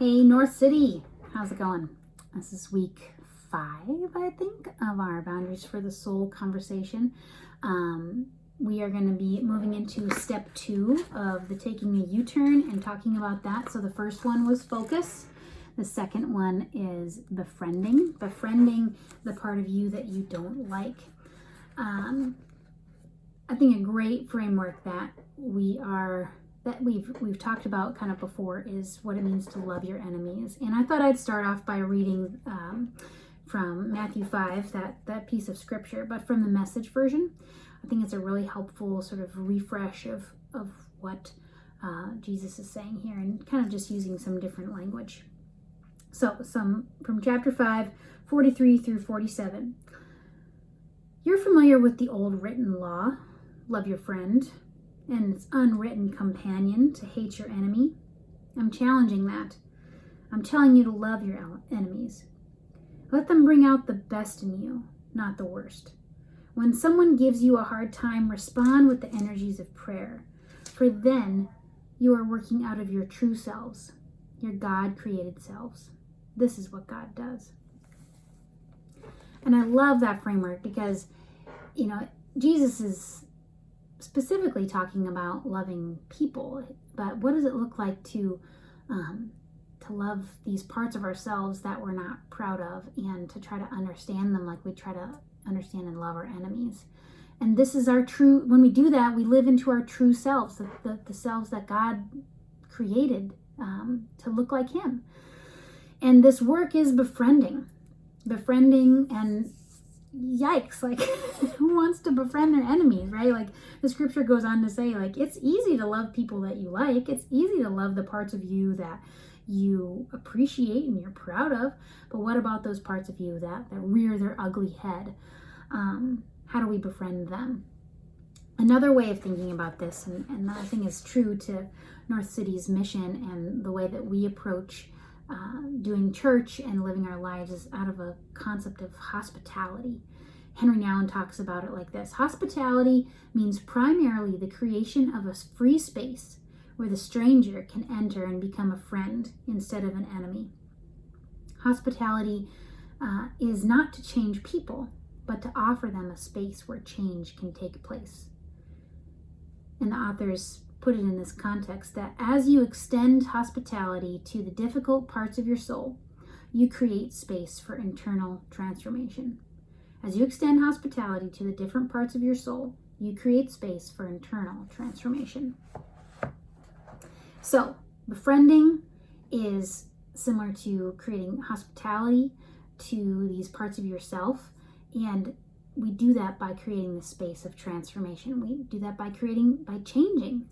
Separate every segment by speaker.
Speaker 1: Hey, North City, how's it going? This is week 5, I think, of our Boundaries for the Soul conversation. We are going to be moving into step 2 of the taking a U-turn and talking about that. So the first one was focus. The second one is befriending. Befriending the part of you that you don't like. I think a great framework that we've talked about kind of before is what it means to love your enemies. And I thought I'd start off by reading from Matthew 5, that piece of scripture, but from the Message version. I think it's a really helpful sort of refresh of what Jesus is saying here, and kind of just using some different language. So some from chapter 5, 43 through 47. You're familiar with the old written law, love your friend, and its unwritten companion, to hate your enemy. I'm challenging that. I'm telling you to love your enemies. Let them bring out the best in you, not the worst. When someone gives you a hard time, respond with the energies of prayer, for then you are working out of your true selves, your God-created selves. This is what God does. And I love that framework because, Jesus is specifically talking about loving people, but what does it look like to love these parts of ourselves that we're not proud of, and to try to understand them like we try to understand and love our enemies? And this is our true, when we do that, we live into our true selves, the selves that God created to look like Him. And this work is befriending, and yikes, like who wants to befriend their enemies, right? Like the scripture goes on to say, like, it's easy to love people that you like. It's easy to love the parts of you that you appreciate and you're proud of. But what about those parts of you that rear their ugly head? How do we befriend them? Another way of thinking about this, and that I think is true to North City's mission and the way that we approach doing church and living our lives, is out of a concept of hospitality. Henry Nouwen talks about it like this: hospitality means primarily the creation of a free space where the stranger can enter and become a friend instead of an enemy. Hospitality is not to change people, but to offer them a space where change can take place. And the authors put it in this context that as you extend hospitality to the difficult parts of your soul, you create space for internal transformation. As you extend hospitality to the different parts of your soul, you create space for internal transformation. So, befriending is similar to creating hospitality to these parts of yourself, and we do that by creating the space of transformation. We do that by changing.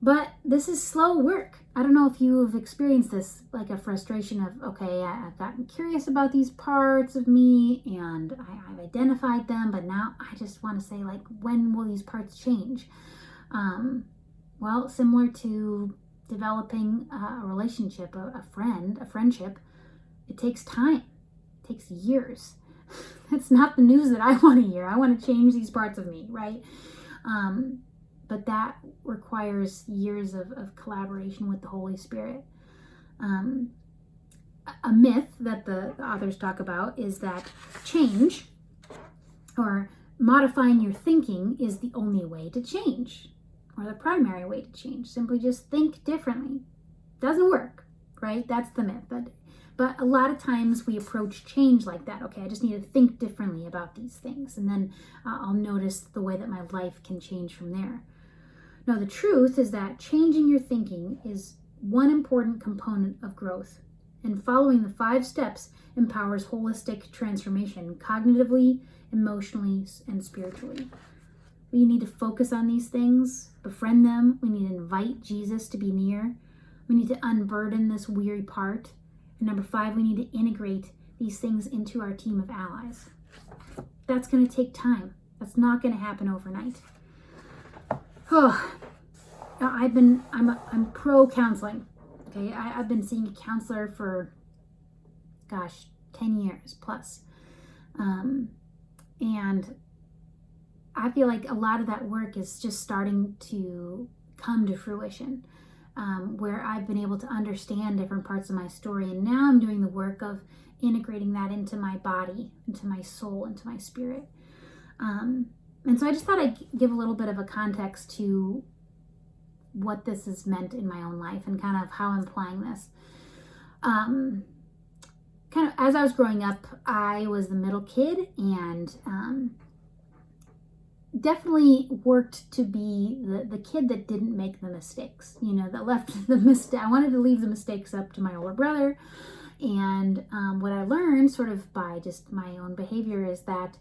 Speaker 1: But this is slow work. I don't know if you have experienced this, like a frustration of, okay, I've gotten curious about these parts of me and I've identified them, but now I just want to say, like, when will these parts change? Well, similar to developing a relationship, a friendship, it takes time. It takes years. That's not the news that I want to hear. I want to change these parts of me, right? But that requires years of collaboration with the Holy Spirit. A myth that the authors talk about is that change, or modifying your thinking, is the only way to change, or the primary way to change. Simply just think differently. Doesn't work, right? That's the myth. But a lot of times we approach change like that. Okay, I just need to think differently about these things, and then I'll notice the way that my life can change from there. No, the truth is that changing your thinking is one important component of growth, and following the 5 steps empowers holistic transformation cognitively, emotionally, and spiritually. We need to focus on these things, befriend them. We need to invite Jesus to be near. We need to unburden this weary part. And number 5, we need to integrate these things into our team of allies. That's going to take time. That's not going to happen overnight. Oh, I'm pro counseling. Okay, I've been seeing a counselor for 10 years plus, and I feel like a lot of that work is just starting to come to fruition. where I've been able to understand different parts of my story. And now I'm doing the work of integrating that into my body, into my soul, into my spirit. And so I just thought I'd give a little bit of a context to what this has meant in my own life and kind of how I'm applying this. Kind of as I was growing up, I was the middle kid, and definitely worked to be the kid that didn't make the mistakes, that left the mistake. I wanted to leave the mistakes up to my older brother. And what I learned sort of by just my own behavior is that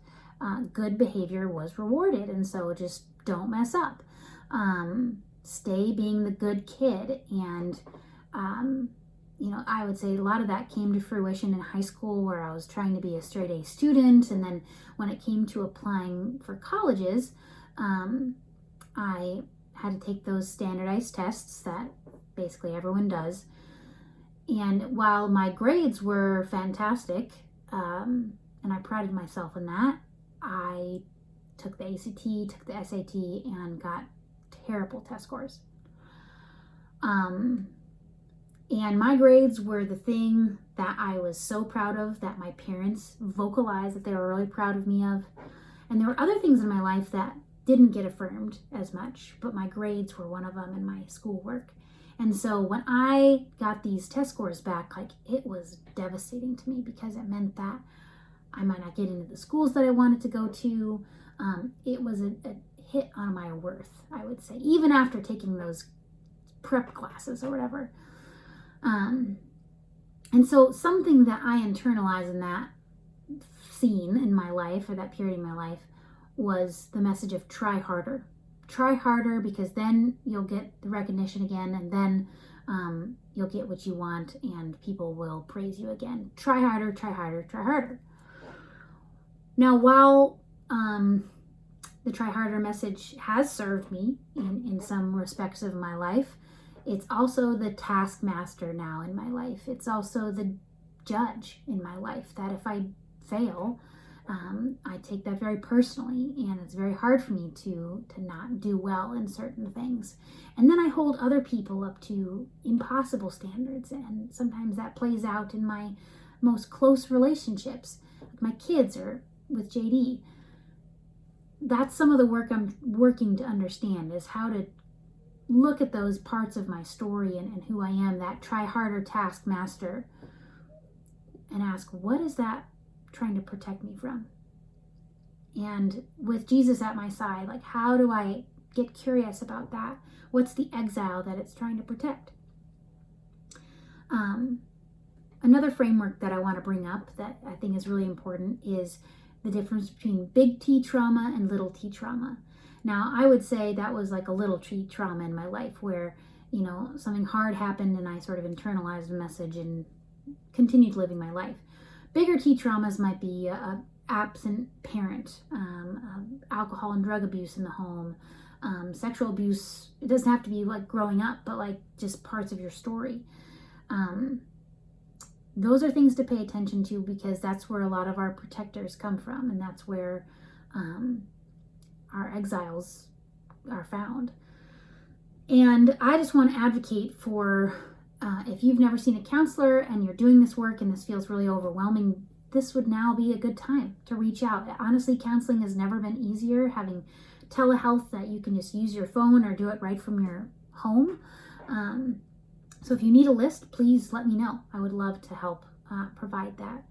Speaker 1: good behavior was rewarded. And so just don't mess up. Stay being the good kid. And, I would say a lot of that came to fruition in high school, where I was trying to be a straight A student. And then when it came to applying for colleges, I had to take those standardized tests that basically everyone does. And while my grades were fantastic, and I prided myself in that, I took the ACT, took the SAT, and got terrible test scores. And my grades were the thing that I was so proud of, that my parents vocalized that they were really proud of me of. And there were other things in my life that didn't get affirmed as much, but my grades were one of them, in my schoolwork. And so when I got these test scores back, it was devastating to me, because it meant that I might not get into the schools that I wanted to go to. It was a hit on my worth, I would say, even after taking those prep classes or whatever. And so something that I internalized in that scene in my life, or that period in my life, was the message of try harder. Try harder, because then you'll get the recognition again, and then you'll get what you want, and people will praise you again. Try harder, try harder, try harder. Now, while the try harder message has served me in some respects of my life, it's also the taskmaster now in my life. It's also the judge in my life, that if I fail, I take that very personally, and it's very hard for me to not do well in certain things. And then I hold other people up to impossible standards, and sometimes that plays out in my most close relationships, with my kids or with JD. That's some of the work I'm working to understand, is how to look at those parts of my story and who I am, that try harder taskmaster, and ask, what is that trying to protect me from? And with Jesus at my side, how do I get curious about that? What's the exile that it's trying to protect? Another framework that I want to bring up that I think is really important is the difference between big T trauma and little t trauma. Now, I would say that was like a little t trauma in my life, where, something hard happened and I sort of internalized the message and continued living my life. Bigger T traumas might be a absent parent, alcohol and drug abuse in the home, sexual abuse. It doesn't have to be growing up, but just parts of your story. Those are things to pay attention to, because that's where a lot of our protectors come from, and that's where our exiles are found. And I just want to advocate for, if you've never seen a counselor and you're doing this work and this feels really overwhelming, this would now be a good time to reach out. Honestly, counseling has never been easier. Having telehealth that you can just use your phone or do it right from your home. So if you need a list, please let me know. I would love to help provide that.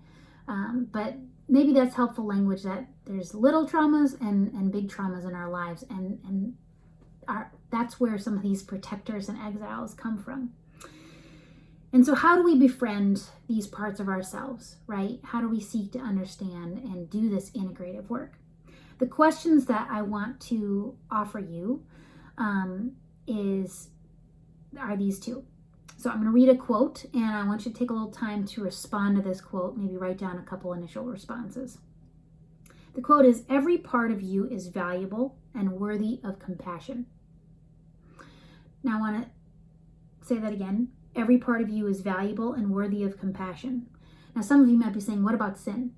Speaker 1: But maybe that's helpful language, that there's little traumas and big traumas in our lives. And that's where some of these protectors and exiles come from. And so how do we befriend these parts of ourselves, right? How do we seek to understand and do this integrative work? The questions that I want to offer you are these two. So I'm going to read a quote, and I want you to take a little time to respond to this quote, maybe write down a couple initial responses. The quote is, "Every part of you is valuable and worthy of compassion." Now I want to say that again. Every part of you is valuable and worthy of compassion. Now, some of you might be saying, what about sin?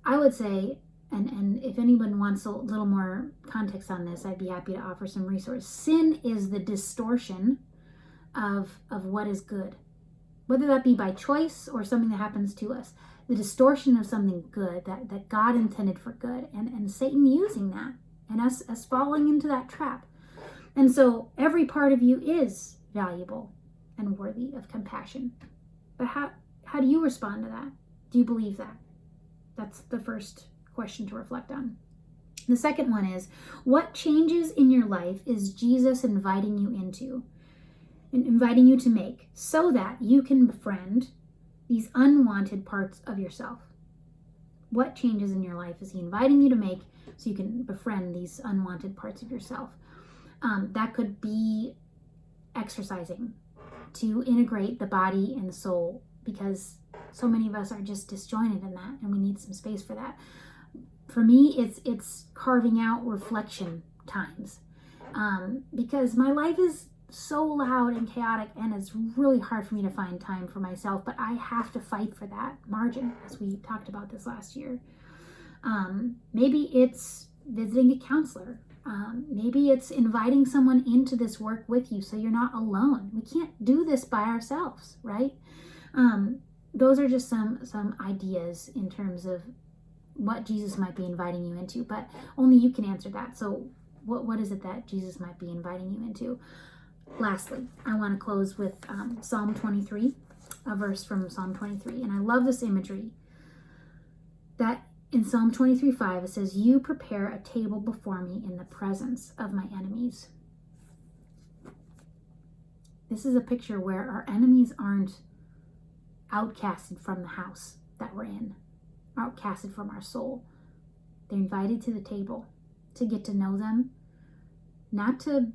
Speaker 1: I would say, and if anyone wants a little more context on this, I'd be happy to offer some resource. Sin is the distortion of what is good, whether that be by choice or something that happens to us. The distortion of something good that God intended for good, and Satan using that, and us falling into that trap. And so every part of you is valuable and worthy of compassion. But how do you respond to that? Do you believe that? That's the first question to reflect on. The second one is, what changes in your life is Jesus inviting you to make, so that you can befriend these unwanted parts of yourself? What changes in your life is he inviting you to make so you can befriend these unwanted parts of yourself? That could be exercising to integrate the body and the soul, because so many of us are just disjointed in that, and we need some space for that. For me, it's carving out reflection times, because my life is so loud and chaotic, and it's really hard for me to find time for myself, but I have to fight for that margin, as we talked about this last year. Maybe it's visiting a counselor. Maybe it's inviting someone into this work with you so you're not alone. We can't do this by ourselves, right? Those are just some ideas in terms of what Jesus might be inviting you into, but only you can answer that. So what is it that Jesus might be inviting you into? Lastly, I want to close with Psalm 23, a verse from Psalm 23. And I love this imagery that in Psalm 23:5, it says, "You prepare a table before me in the presence of my enemies." This is a picture where our enemies aren't outcasted from the house that we're in, outcasted from our soul. They're invited to the table to get to know them, not to,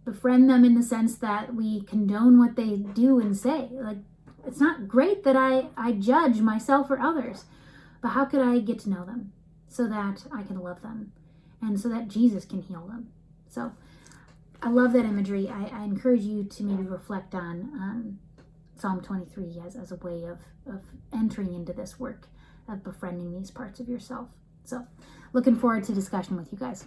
Speaker 1: befriend them in the sense that we condone what they do and say. Like, it's not great that I judge myself or others, but how could I get to know them so that I can love them and so that Jesus can heal them? So I love that imagery. I encourage you to maybe reflect on Psalm 23 as a way of entering into this work of befriending these parts of yourself. So looking forward to discussion with you guys.